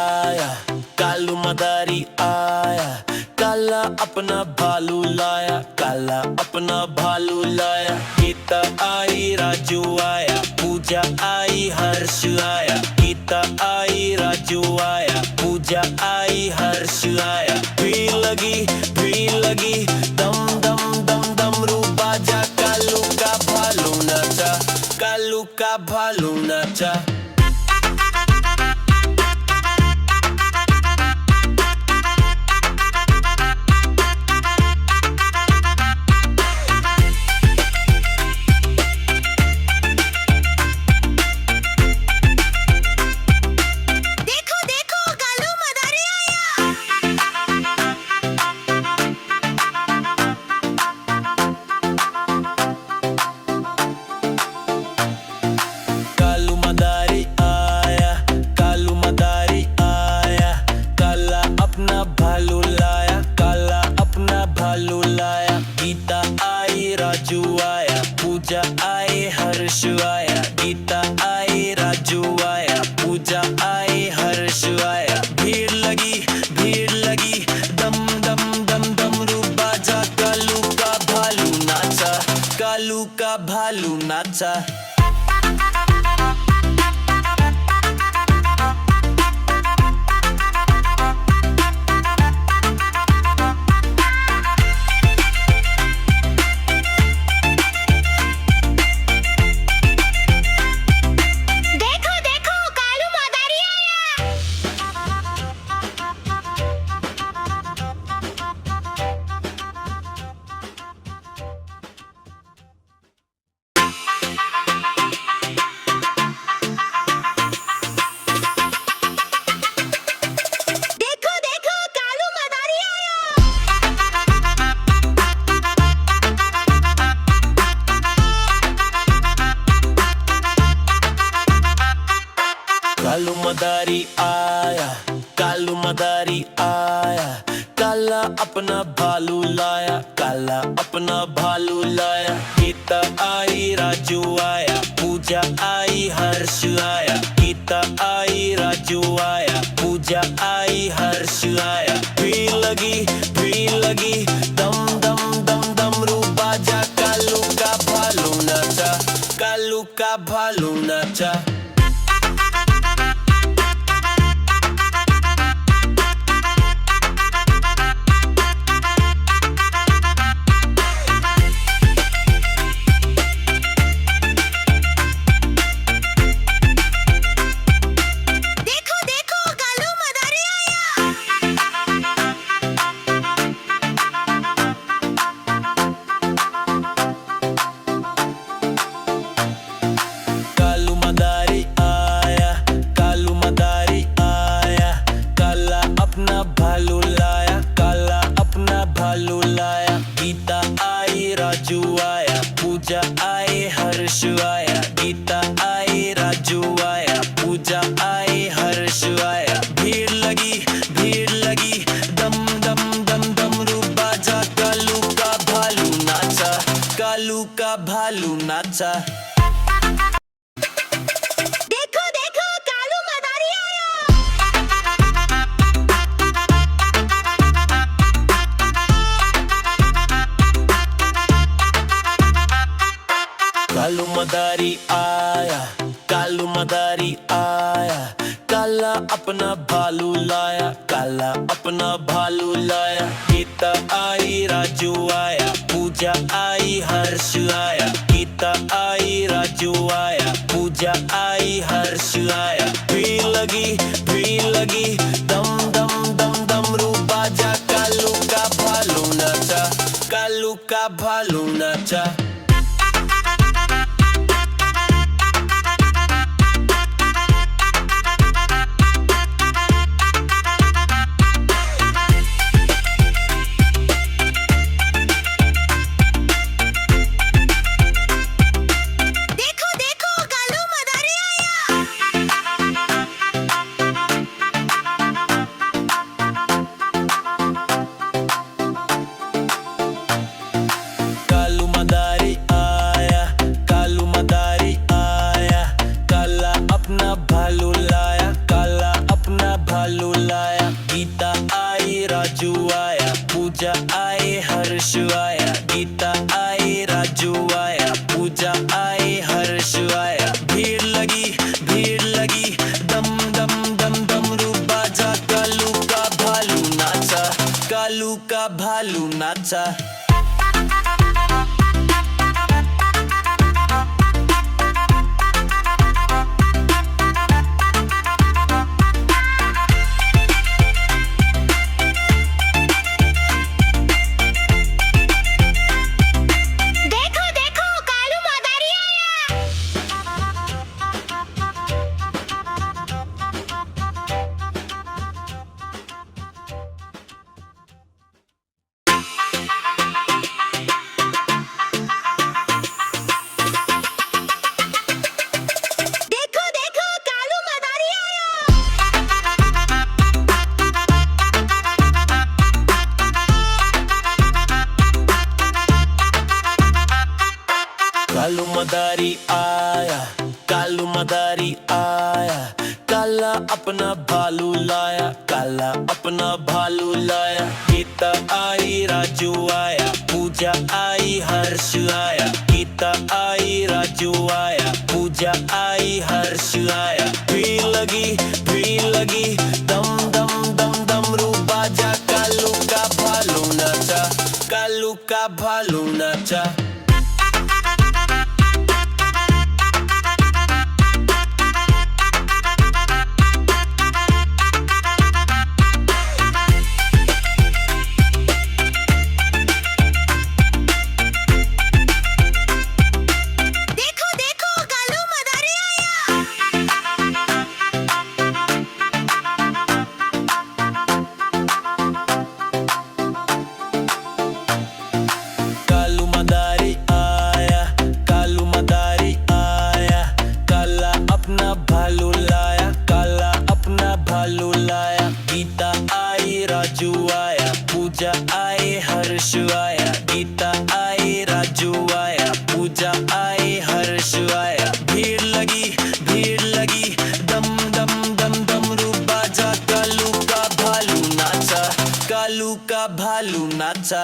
आया, कालू मदारी आया, काला अपना भालू लाया, काला अपना भालू लाया। गीता आई, राजू आया, पूजा आई, हर्ष आया। गीता आई, राजू आया, पूजा आई, हर्ष आया। भीड़ लगी, दम दम दम दम रू बाजा। कालू का भालू नाचा, कालू का भालू नाचा। गीता आई, राजू आया, पूजा आई, हर्ष आया। गीता आई, राजू आया, पूजा आई, हर्ष आया। भीड़ लगी, दम दम दम दम रू बाजा। कालू का भालू नाचा, कालू का भालू नाचा। कालू मदारी आया, कालू मदारी आया, काला अपना भालू लाया, काला अपना भालू लाया। गीता आई, राजू आया, पूजा आई, हर्ष आया। गीता आई, राजू आया, पूजा आई, हर्ष आया। भीड़ लगी, दम दम दम दम रू बाजा। कालू का भालू नाचा, कालू का भालू नाचा। गीता आई, राजू आया, पूजा आई, हर्ष आया। गीता आई, राजू आया, पूजा आई, हर्ष आया। भीड़ लगी, दम दम दम दम रू बाजा। कालू का भालू नाचा, कालू का भालू नाचा। कालू मदारी आया, कालू मदारी आया, काला अपना भालू लाया, काला अपना भालू लाया। गीता आई, राजू आया, पूजा आई, हर्ष आया। गीता आई, राजू आया, पूजा आई, हर्ष आया। भीड़ लगी, दम दम दम दम रू बाजा। कालू का भालू नाचा, कालू का भालू नाचा। कालू मदारी कालू का भालू नाचा। देखो देखो कालू मदारी आया। देखो देखो कालू मदारी आया। कालू मदारी आया, कालू मदारी आया, काला अपना भालू लाया, काला अपना भालू लाया। गीता आई राजू आया, पूजा आई हर्ष आया। गीता आई राजू आया, पूजा आई हर्ष आया। भीड़ लगी, दम दम दम दम रू बाजा। कालू का भालू नाचा, कालू का भालू नाचा। देखो देखो कालू मदारी आया। कालू मदारी आया, कालू मदारी आया, काला अपना भालू लाया, काला अपना भालू लाया। गीता आई राजू आया, पूजा आई हर्ष आया। गीता आई राजू आया, पूजा आई हर्ष आया। भीड़ लगी, दम दम दम दम रू बाजा। कालू का भालू नाचा, कालू का भालू नाचा।